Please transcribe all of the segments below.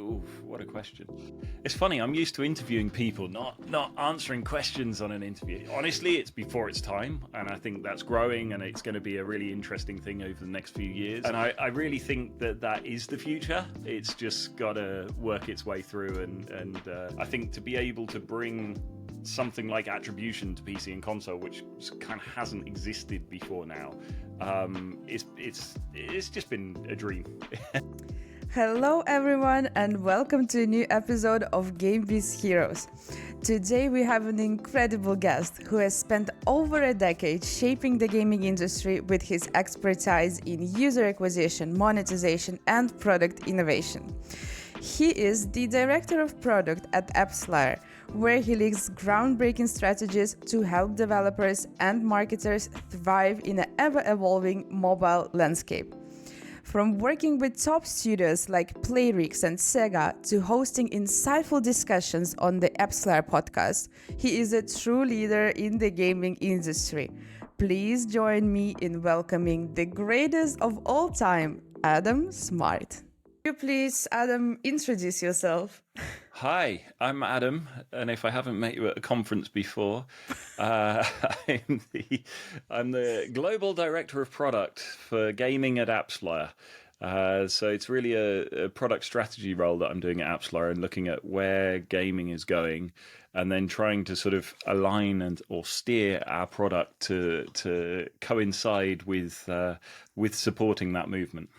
Ooh, what a question. It's funny, I'm used to interviewing people, not answering questions on an interview. Honestly, it's before its time, and I think that's growing, and it's going to be a really interesting thing over the next few years. And I really think that is the future. It's just got to work its way through, and I think to be able to bring something like attribution to PC and console, which kind of hasn't existed before now, it's just been a dream. Hello everyone and welcome to a new episode of Gamebiz Heroes. Today we have an incredible guest who has spent over a decade shaping the gaming industry with his expertise in user acquisition, monetization and product innovation. He is the Director of Product at AppsFlyer, where he leads groundbreaking strategies to help developers and marketers thrive in an ever-evolving mobile landscape. From working with top studios like Playrix and Sega to hosting insightful discussions on the AppsFlyer podcast, he is a true leader in the gaming industry. Please join me in welcoming the greatest of all time, Adam Smart. Could you please, Adam, introduce yourself? Hi, I'm Adam, and if I haven't met you at a conference before, uh, I'm the global director of product for gaming at AppsFlyer. So it's really a product strategy role that I'm doing at AppsFlyer and looking at where gaming is going, and then trying to sort of align or steer our product to coincide with supporting that movement.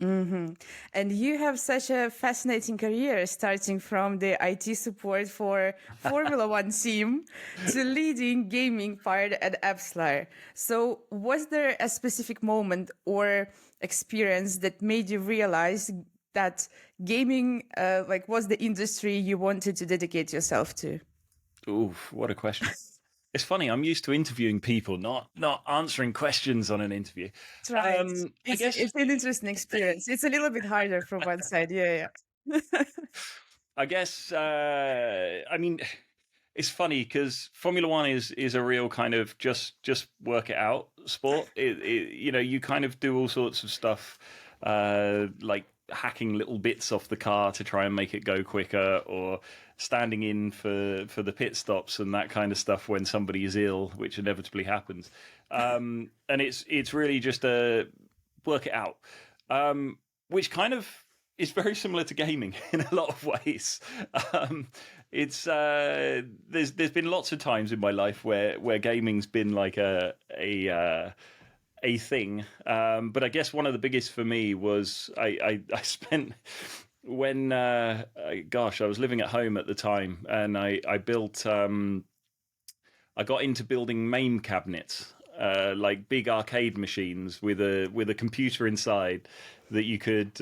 And you have such a fascinating career, starting from the IT support for Formula One team to leading gaming part at AppsFlyer. So was there a specific moment or experience that made you realize that gaming was the industry you wanted to dedicate yourself to? Ooh, what a question. It's funny, I'm used to interviewing people, not answering questions on an interview. That's right. I guess It's an interesting experience. It's a little bit harder from one side. Yeah. I guess I mean it's funny because Formula One is a real kind of just work it out sport. You kind of do all sorts of stuff like hacking little bits off the car to try and make it go quicker, or standing in for the pit stops and that kind of stuff when somebody is ill, which inevitably happens. And it's really just a work it out, which kind of is very similar to gaming in a lot of ways. It's there's been lots of times in my life where gaming's been like a thing. But I guess one of the biggest for me was I spent when I was living at home at the time, and I built I got into building MAME cabinets, like big arcade machines with a computer inside that you could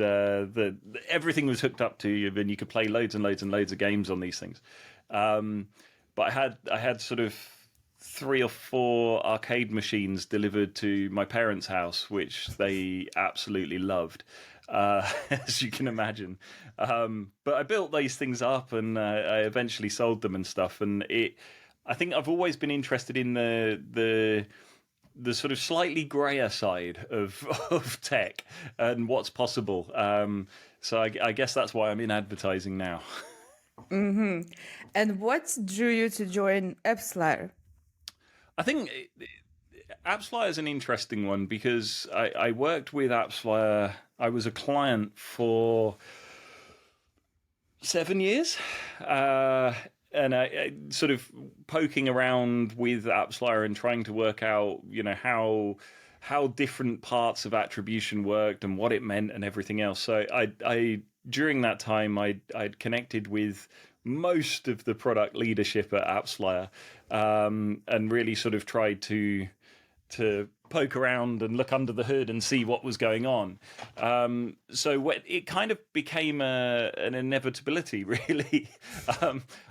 everything was hooked up to you, and you could play loads and loads and loads of games on these things. But I had sort of 3 or 4 arcade machines delivered to my parents' house, which they absolutely loved, as you can imagine. But I built these things up, and I eventually sold them and stuff. And I think I've always been interested in the sort of slightly grayer side of tech and what's possible. So I guess that's why I'm in advertising now. And what drew you to join AppsFlyer? I think AppsFlyer is an interesting one because I worked with AppsFlyer. I was a client for 7 years, and I sort of poking around with AppsFlyer and trying to work out, how different parts of attribution worked and what it meant and everything else. So I during that time I'd connected with most of the product leadership at AppsFlyer, and really sort of tried to poke around and look under the hood and see what was going on. So it kind of became an inevitability, really.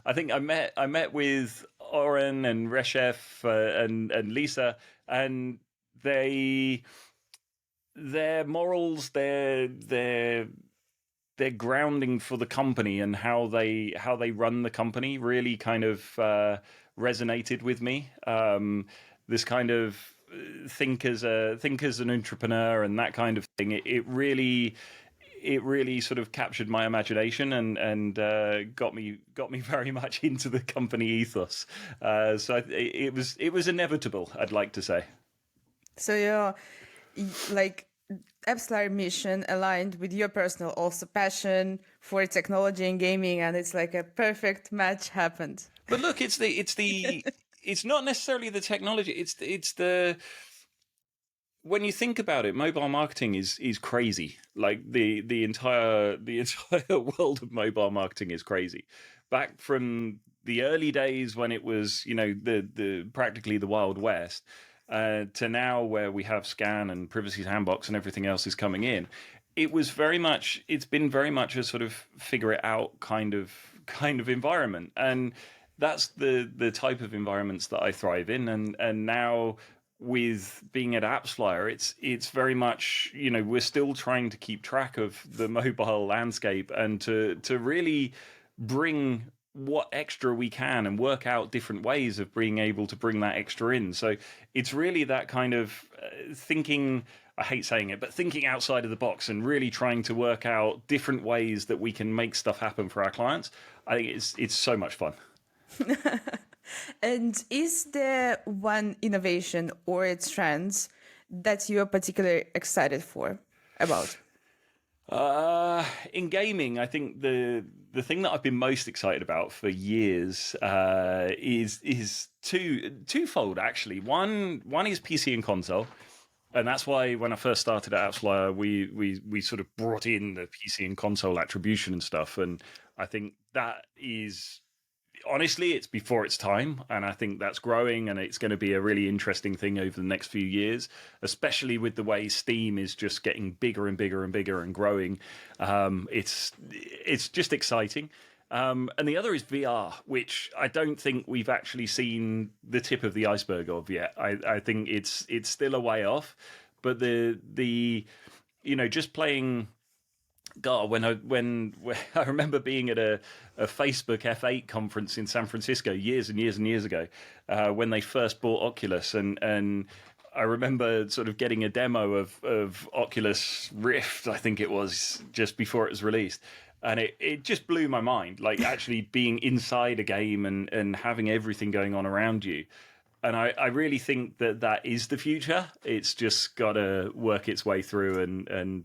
I think I met with Oren and Reshef and Lisa, and their morals, their grounding for the company and how they run the company really kind of resonated with me. This kind of think as an entrepreneur and that kind of thing. It really it really sort of captured my imagination and got me very much into the company ethos. It was inevitable, I'd like to say. So your like AppsFlyer mission aligned with your personal also passion for technology and gaming, and it's like a perfect match happened. But look, it's not necessarily the technology. It's the when you think about it, mobile marketing is crazy. Like the entire world of mobile marketing is crazy. Back from the early days when it was, the practically the Wild West, to now where we have Scan and Privacy Sandbox and everything else is coming in. It's been very much a sort of figure it out kind of environment, and that's the type of environments that I thrive in. And now with being at AppsFlyer, it's very much, we're still trying to keep track of the mobile landscape and to really bring what extra we can and work out different ways of being able to bring that extra in. So it's really that kind of thinking, I hate saying it, but thinking outside of the box and really trying to work out different ways that we can make stuff happen for our clients. I think it's so much fun. And is there one innovation or its trends that you're particularly excited about? In gaming, I think the thing that I've been most excited about for years is twofold actually. One is PC and console, and that's why when I first started at AppsFlyer, we sort of brought in the PC and console attribution and stuff, and I think that is. Honestly, it's before its time, and I think that's growing, and it's going to be a really interesting thing over the next few years, especially with the way Steam is just getting bigger and bigger and bigger and growing. It's just exciting. And the other is VR, which I don't think we've actually seen the tip of the iceberg of yet. I think it's still a way off, but the just playing. God, when I remember being at a Facebook F8 conference in San Francisco years and years and years ago, when they first bought Oculus, and I remember sort of getting a demo of Oculus Rift, I think it was, just before it was released. And it just blew my mind, like actually being inside a game and having everything going on around you. And I really think that is the future. It's just got to work its way through, and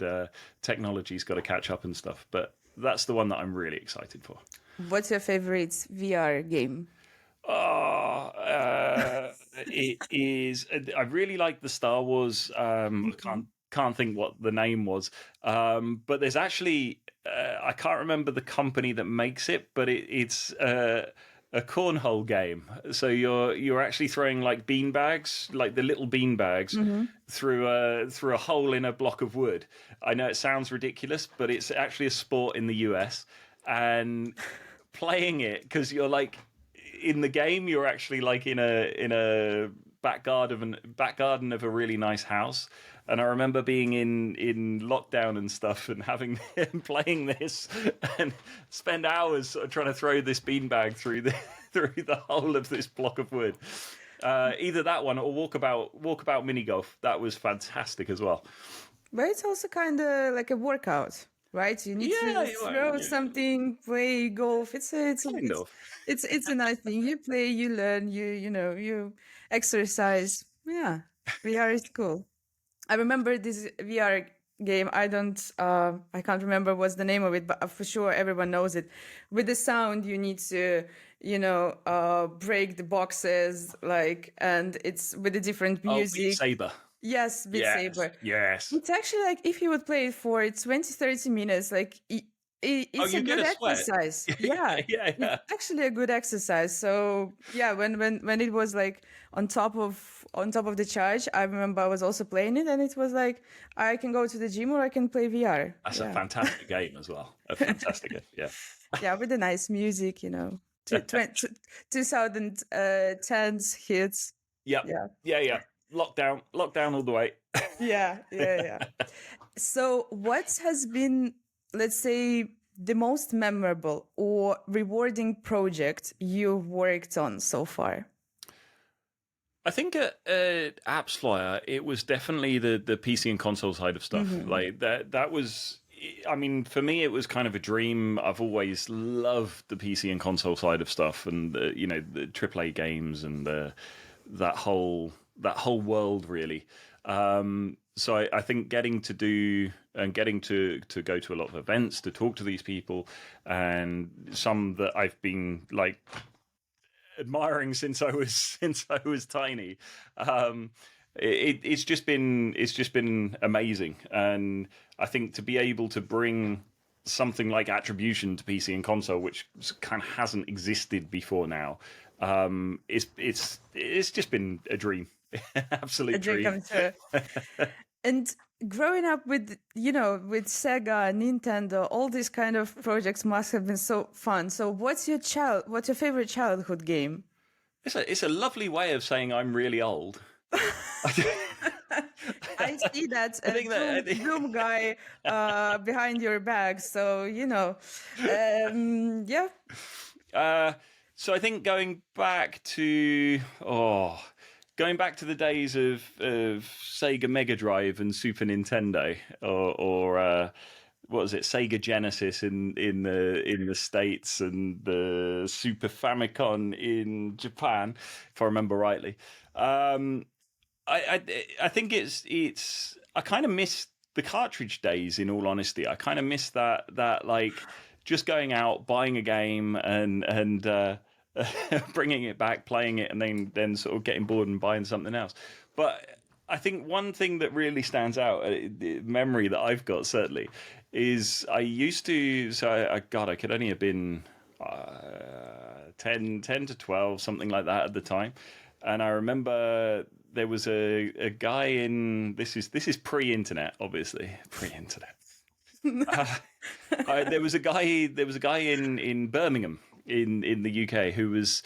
technology's got to catch up and stuff. But that's the one that I'm really excited for. What's your favorite VR game? It is. I really like the Star Wars. I can't think what the name was. But there's actually I can't remember the company that makes it, but it's. A cornhole game. So you're actually throwing like bean bags, like the little bean bags, through a hole in a block of wood. I know it sounds ridiculous, but it's actually a sport in the US. And playing it, because you're like in the game, you're actually like in a back garden of a really nice house. And I remember being in lockdown and stuff, and having playing this, and spend hours sort of trying to throw this beanbag through the hole of this block of wood. Either that one or walkabout mini golf. That was fantastic as well. But it's also kind of like a workout, right? You need to throw something, play golf. It's a nice thing. You play, you learn, you exercise. Yeah, VR is cool. I remember this VR game. I can't remember what's the name of it, but for sure everyone knows it. With the sound, you need to, break the boxes, and it's with the different music. Beat Saber. Yes, Beat Saber. Yes. It's actually like if you would play it for 20, 30 minutes, it's a good exercise. Yeah. It's actually a good exercise. So yeah, when it was like on top of the charge, I remember I was also playing it, and it was like I can go to the gym or I can play VR. That's a fantastic game as well. A fantastic game. Yeah. Yeah, with the nice music, 2010s hits. Yeah. Lockdown all the way. Yeah. So what has been, let's say, the most memorable or rewarding project you've worked on so far? I think at AppsFlyer, it was definitely the PC and console side of stuff. Like that was, I mean, for me, it was kind of a dream. I've always loved the PC and console side of stuff, and the AAA games and that whole world really. So I think getting to do and getting to go to a lot of events to talk to these people, and some that I've been like admiring since I was tiny. Um, it's just been amazing, and I think to be able to bring something like attribution to PC and console, which kind of hasn't existed before now, it's just been a dream, A absolute dream dream. come true. And growing up with, with Sega, Nintendo, all these kind of projects must have been so fun. So what's your favorite childhood game? It's a lovely way of saying I'm really old. I see that I think that. Doom guy behind your back. So, yeah. Uh, so I think going back to the days of Sega Mega Drive and Super Nintendo, or what was it, Sega Genesis in the States, and the Super Famicom in Japan, if I remember rightly. I think it's I kind of miss the cartridge days. In all honesty, I kind of miss that like just going out, buying a game, and bringing it back, playing it, and then sort of getting bored and buying something else. But I think one thing that really stands out, the memory that I've got certainly, is I used to. So God, I could only have been 10 to 12, something like that at the time. And I remember there was a guy in this is pre-internet, obviously pre-internet. Uh, there was a guy in Birmingham in the UK who was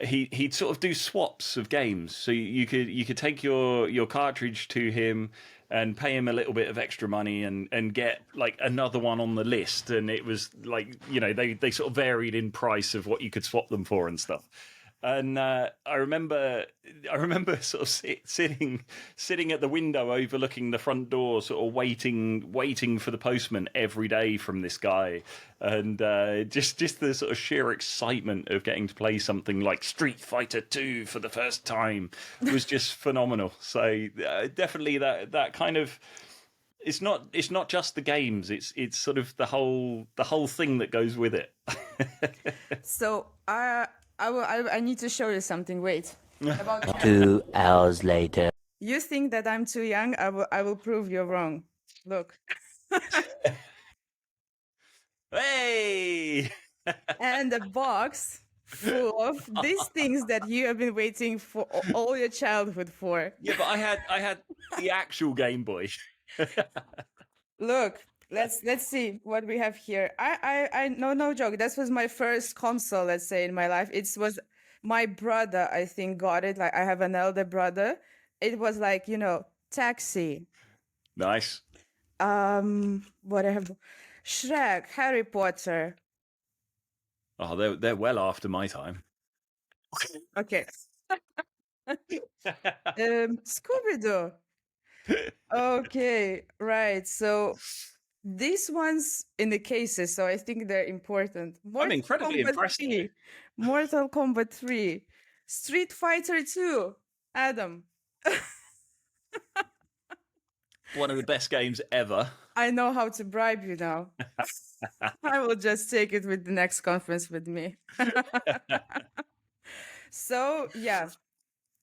he'd sort of do swaps of games. So you could take your cartridge to him and pay him a little bit of extra money and get like another one on the list, and it was like they sort of varied in price of what you could swap them for and stuff. And I remember sort of sitting at the window overlooking the front door, sort of waiting for the postman every day from this guy, and just the sort of sheer excitement of getting to play something like Street Fighter 2 for the first time was just phenomenal. So definitely that kind of. It's not just the games. It's sort of the whole thing that goes with it. So I need to show you something. Wait. About 2 hours later. You think that I'm too young? I will prove you're wrong. Look. Hey! And a box full of these things that you have been waiting for all your childhood for. Yeah, but I had the actual Game Boy. Look, let's see what we have here. I no joke. This was my first console, let's say, in my life. It was my brother, I think, got it. Like I have an elder brother. It was like, Taxi. Nice. What I have, Shrek, Harry Potter. Oh, they're well after my time. Okay. Scooby-Doo. Okay, right. So these ones in the cases, so I think they're important. I'm incredibly impressed. 3, Mortal Kombat 3, Street Fighter 2, Adam. One of the best games ever. I know how to bribe you now. I will just take it with the next conference with me. So yeah,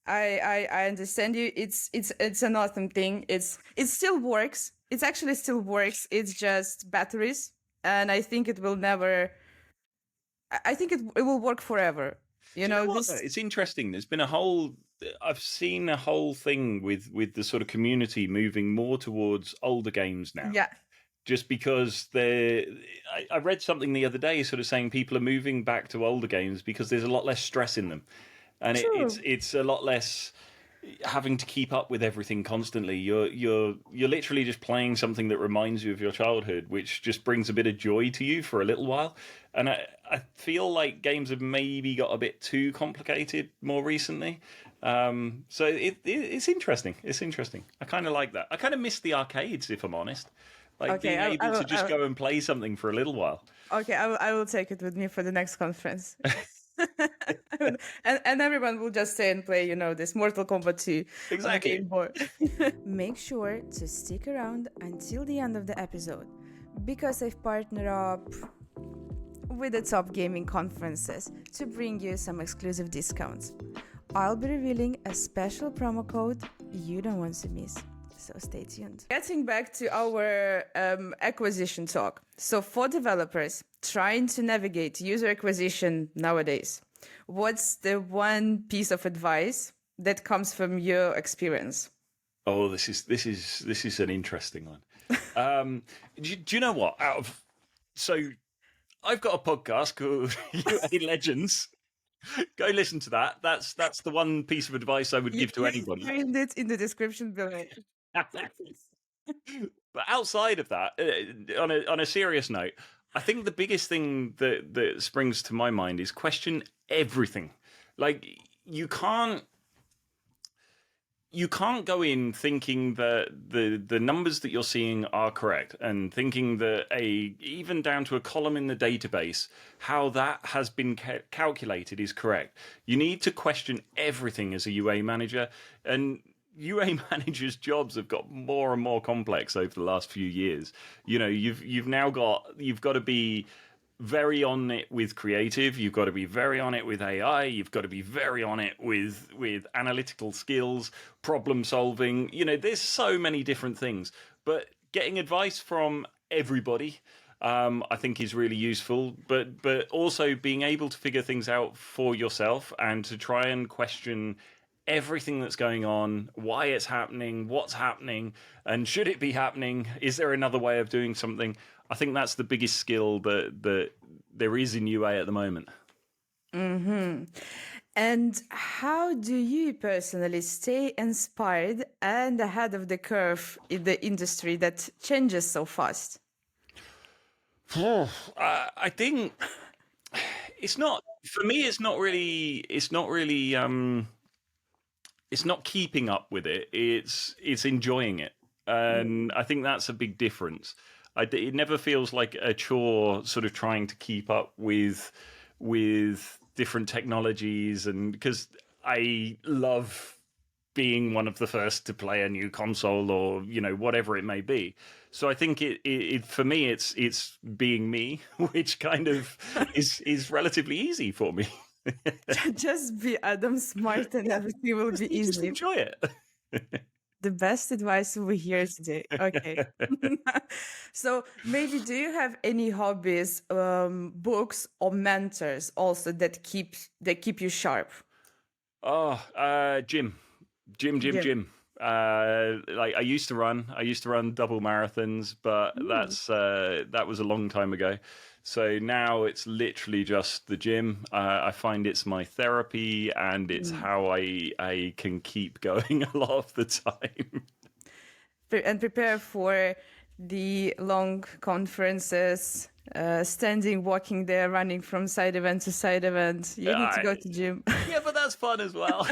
I understand you. It's an awesome thing. It still works. It actually still works. It's just batteries, and I think it will never. I think it will work forever. You know what? It's interesting. There's been I've seen a whole thing with the sort of community moving more towards older games now. Yeah. Just because I read something the other day sort of saying people are moving back to older games because there's a lot less stress in them. And it's a lot less having to keep up with everything constantly. You're literally just playing something that reminds you of your childhood, which just brings a bit of joy to you for a little while. And I feel like games have maybe got a bit too complicated more recently. So it's interesting. It's interesting. I kind of like that. I kind of miss the arcades, if I'm honest. Like Okay, being able to just go and play something for a little while. okay, I will take it with me for the next conference. and everyone will just stay and play, this Mortal Kombat 2 on the Exactly. Game Boy. Make sure to stick around until the end of the episode, because I've partnered up with the top gaming conferences to bring you some exclusive discounts. I'll be revealing a special promo code you don't want to miss. So stay tuned. Getting back to our acquisition talk. So for developers trying to navigate user acquisition nowadays, what's the one piece of advice that comes from your experience? Oh, this is an interesting one. Do you know what? So I've got a podcast called UA Legends. Go listen to that. That's the one piece of advice I would give to anybody. Find it in the description below. But outside of that, on a serious note, I think the biggest thing that springs to my mind is question everything. Like you can't go in thinking that the numbers that you're seeing are correct and thinking that even down to a column in the database, how that has been calculated is correct. You need to question everything as a UA manager, and UA managers' jobs have got more and more complex over the last few years. You've got to be very on it with creative. You've got to be very on it with AI. You've got to be very on it with analytical skills, problem solving. There's so many different things. But getting advice from everybody, I think, is really useful. But also being able to figure things out for yourself and to try and question everything that's going on, why it's happening, what's happening, and should it be happening? Is there another way of doing something? I think that's the biggest skill that there is in UA at the moment. Mm-hmm. And how do you personally stay inspired and ahead of the curve in the industry that changes so fast? I think it's not, for me. It's not really. It's not keeping up with it. It's enjoying it, and I think that's a big difference. It never feels like a chore, sort of trying to keep up with different technologies, and because I love being one of the first to play a new console or whatever it may be. So I think it for me it's being me, which kind of is relatively easy for me. Just be Adam Smart and everything will be Just easy. enjoy it. The best advice we hear today. Okay. So maybe do you have any hobbies, books or mentors also that keep you sharp? Oh, gym. Like I used to run double marathons, but that was a long time ago. So now it's literally just the gym. I find it's my therapy, and it's how I can keep going a lot of the time. And prepare for the long conferences, standing, walking there, running from side event to side event. You need to go to gym. Yeah, but that's fun as well.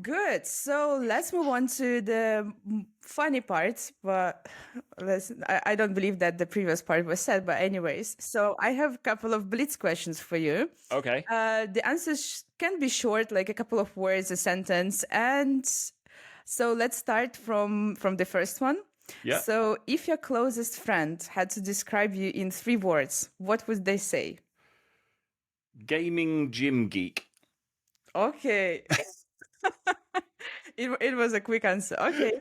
Good. So let's move on to the funny part. But I don't believe that the previous part was said. But anyways, so I have a couple of blitz questions for you. Okay. The answers can be short, like a couple of words, a sentence. And so let's start from the first one. Yeah. So if your closest friend had to describe you in 3 words, what would they say? Gaming gym geek. Okay. It was a quick answer. Okay.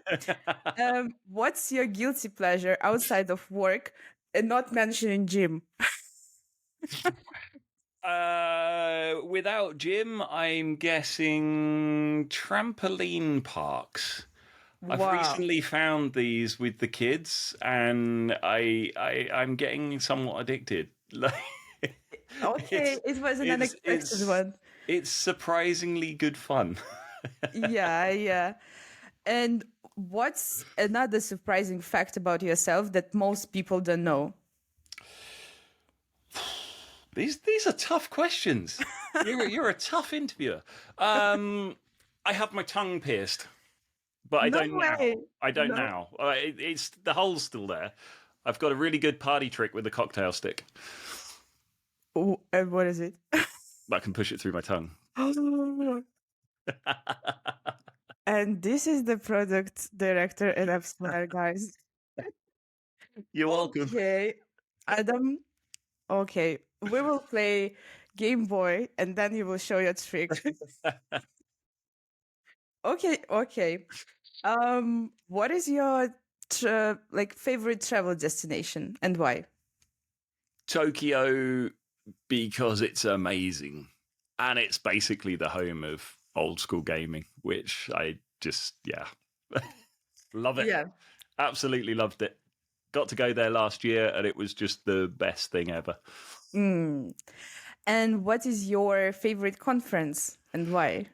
What's your guilty pleasure outside of work and not mentioning gym? Without gym, I'm guessing trampoline parks. I've Wow. recently found these with the kids, and I'm getting somewhat addicted. Okay, it was an unexpected one. It's surprisingly good fun. Yeah. And what's another surprising fact about yourself that most people don't know? These are tough questions. You're a tough interviewer. I have my tongue pierced. but I No don't now. way. I don't No. now. It's the hole's still there. I've got a really good party trick with the cocktail stick. Oh, and what is it? I can push it through my tongue. And this is the product director at AppsFlyer, guys. You're welcome. Okay, Adam. Okay, we will play Game Boy, and then you will show your trick. Okay. What is your favorite travel destination and why? Tokyo, because it's amazing. And it's basically the home of old school gaming, which I just, love it. Yeah. Absolutely loved it. Got to go there last year, and it was just the best thing ever. Mm. And what is your favorite conference and why?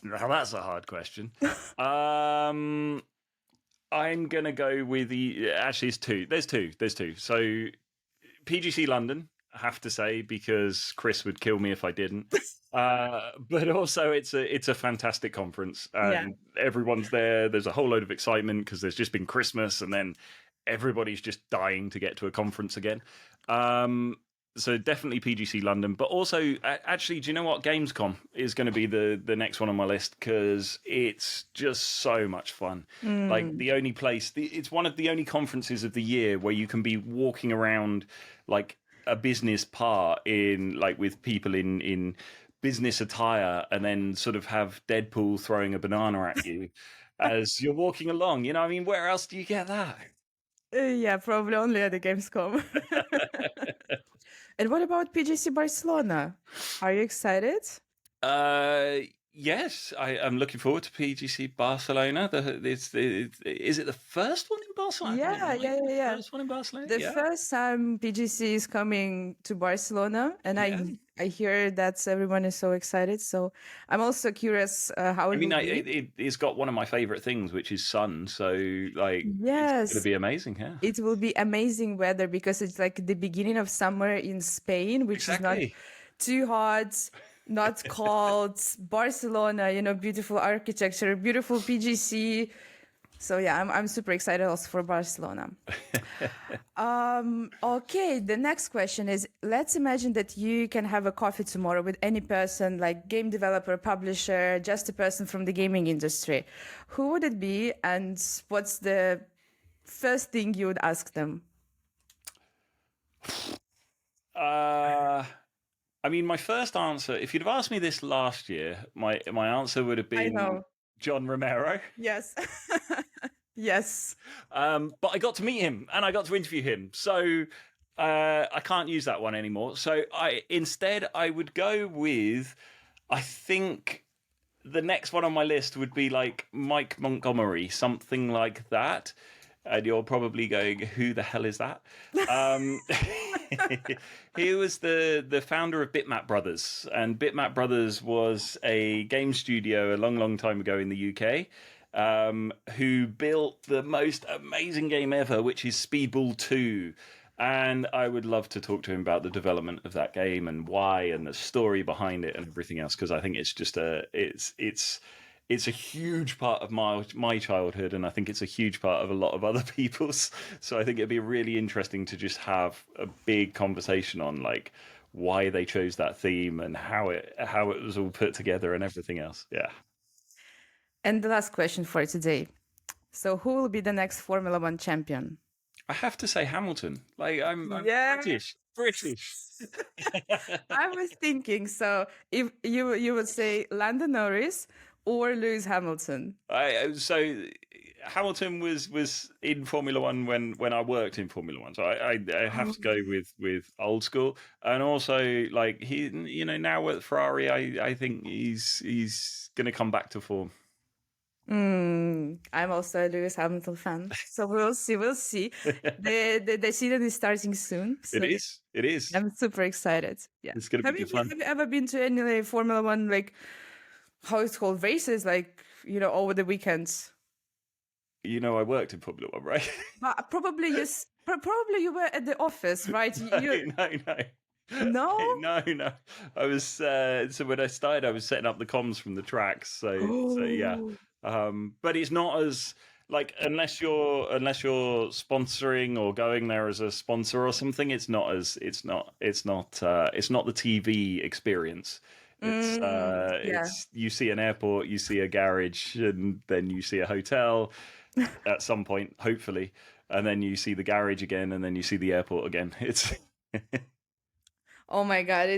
Now that's a hard question. I'm gonna go with actually it's two. There's two. So PGC London, I have to say, because Chris would kill me if I didn't. But also it's a fantastic conference, and everyone's there. There's a whole load of excitement because there's just been Christmas, and then everybody's just dying to get to a conference again. So definitely PGC London, but also actually, do you know what? Gamescom is going to be the next one on my list because it's just so much fun. Like the only place, it's one of the only conferences of the year where you can be walking around like a business part in like with people in business attire, and then sort of have Deadpool throwing a banana at you as you're walking along. You know, I mean, where else do you get that? Yeah, probably only at the Gamescom. And what about PGC Barcelona? Are you excited? Yes, I'm looking forward to PGC Barcelona. Is it the first one in Barcelona? Yeah. First one in Barcelona. The first time PGC is coming to Barcelona, and I hear that everyone is so excited. So I'm also curious how it will be. It's got one of my favorite things, which is sun. So like, yes, it's going to be amazing. Yeah, it will be amazing weather because it's like the beginning of summer in Spain, which is not too hot, not cold. Barcelona, beautiful architecture, beautiful PGC. So yeah, I'm super excited also for Barcelona. Okay, the next question is, let's imagine that you can have a coffee tomorrow with any person, like game developer, publisher, just a person from the gaming industry. Who would it be, and what's the first thing you would ask them? I mean, my first answer, if you'd have asked me this last year, my answer would have been John Romero. Yes. Yes. But I got to meet him and I got to interview him. So I can't use that one anymore. So instead I would go with, I think the next one on my list would be like Mike Montgomery, something like that. And you're probably going, who the hell is that? He was the founder of Bitmap Brothers. And Bitmap Brothers was a game studio a long, long time ago in the UK. Who built the most amazing game ever, which is Speedball 2. And I would love to talk to him about the development of that game and why and the story behind it and everything else, because I think it's just it's a huge part of my childhood, and I think it's a huge part of a lot of other people's. So I think it'd be really interesting to just have a big conversation on like why they chose that theme and how it was all put together and everything else. Yeah. And the last question for today. So who will be the next Formula One champion? I have to say Hamilton. Like I'm British. I was thinking, so if you would say Lando Norris or Lewis Hamilton. So Hamilton was in Formula One when I worked in Formula One. So I have to go with old school, and also like he, now at Ferrari, I think he's going to come back to form. I'm also a Lewis Hamilton fan, so we'll see. The season is starting soon. So it is. I'm super excited. Yeah, it's gonna be fun. Have you ever been to any Formula One, like how it's called, races, like over the weekends? I worked in Formula One, right? But probably you were at the office, right? No. No. I was so when I started, I was setting up the comms from the tracks. So yeah. But it's not as like unless you're sponsoring or going there as a sponsor or something, it's not the TV experience. Yeah. It's you see an airport, you see a garage, and then you see a hotel at some point, hopefully, and then you see the garage again, and then you see the airport again. It's Oh my God,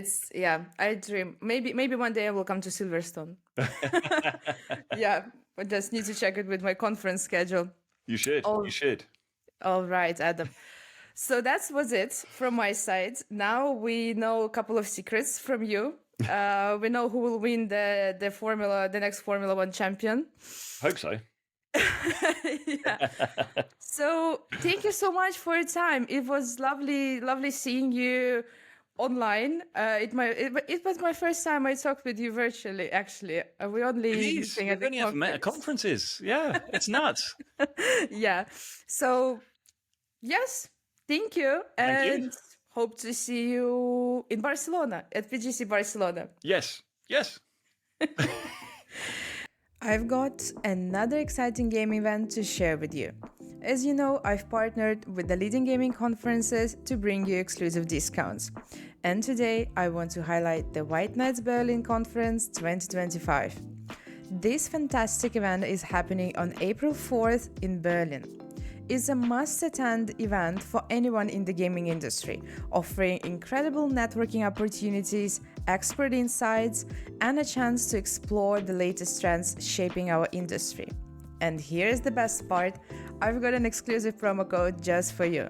I dream. Maybe one day I will come to Silverstone. Yeah, but just need to check it with my conference schedule. you should. All, You should. all right, Adam. So that was it from my side. Now we know a couple of secrets from you. We know who will win the next Formula One champion. Hope so. Yeah. So thank you so much for your time. It was lovely seeing you online. It was my first time I talked with you virtually. Actually, we only Please, meeting at we've the only ever met at conference. conferences. Yeah, it's nuts. Yeah. So yes, thank you, Thank you. and hope to see you in Barcelona at PGC Barcelona. Yes. I've got another exciting game event to share with you. As you know, I've partnered with the leading gaming conferences to bring you exclusive discounts. And today, I want to highlight the White Nights Berlin Conference 2025. This fantastic event is happening on April 4th in Berlin. It's a must-attend event for anyone in the gaming industry, offering incredible networking opportunities, expert insights, and a chance to explore the latest trends shaping our industry. And here's the best part, I've got an exclusive promo code just for you.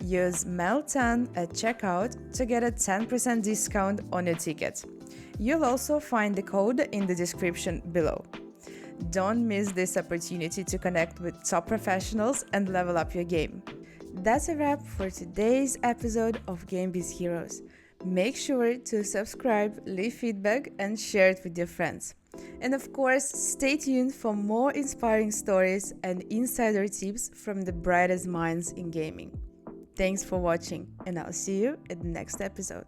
Use MEL10 at checkout to get a 10% discount on your ticket. You'll also find the code in the description below. Don't miss this opportunity to connect with top professionals and level up your game. That's a wrap for today's episode of Gamebiz Heroes. Make sure to subscribe, leave feedback, and share it with your friends. And of course, stay tuned for more inspiring stories and insider tips from the brightest minds in gaming. Thanks for watching, and I'll see you in the next episode.